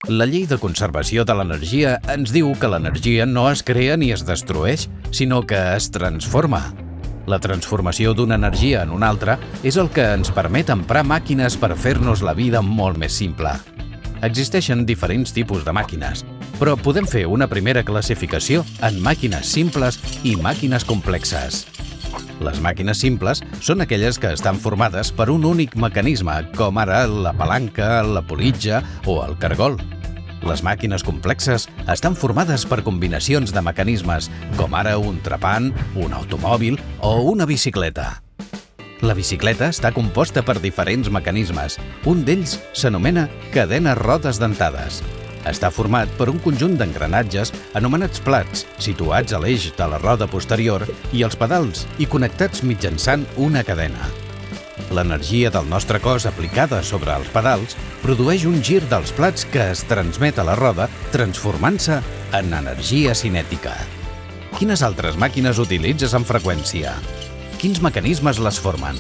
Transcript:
La llei de conservació de l'energia ens diu que l'energia no es crea ni es destrueix, sinó que es transforma. La transformació d'una energia en una altra és el que ens permet emprar màquines per fer-nos la vida molt més simple. Existeixen diferents tipus de màquines, però podem fer una primera classificació en màquines simples i màquines complexes. Les màquines simples són aquelles que estan formades per un únic mecanisme, com ara la palanca, la politja o el cargol. Les màquines complexes estan formades per combinacions de mecanismes, com ara un trepant, un automòbil o una bicicleta. La bicicleta està composta per diferents mecanismes. Un d'ells s'anomena cadena rodes dentades. Està format per un conjunt d'engranatges anomenats plats, situats a l'eix de la roda posterior i els pedals i connectats mitjançant una cadena. L'energia del nostre cos aplicada sobre els pedals produeix un gir dels plats que es transmet a la roda, transformant-se en energia cinètica. Quines altres màquines utilitzes amb freqüència? Quins mecanismes les formen?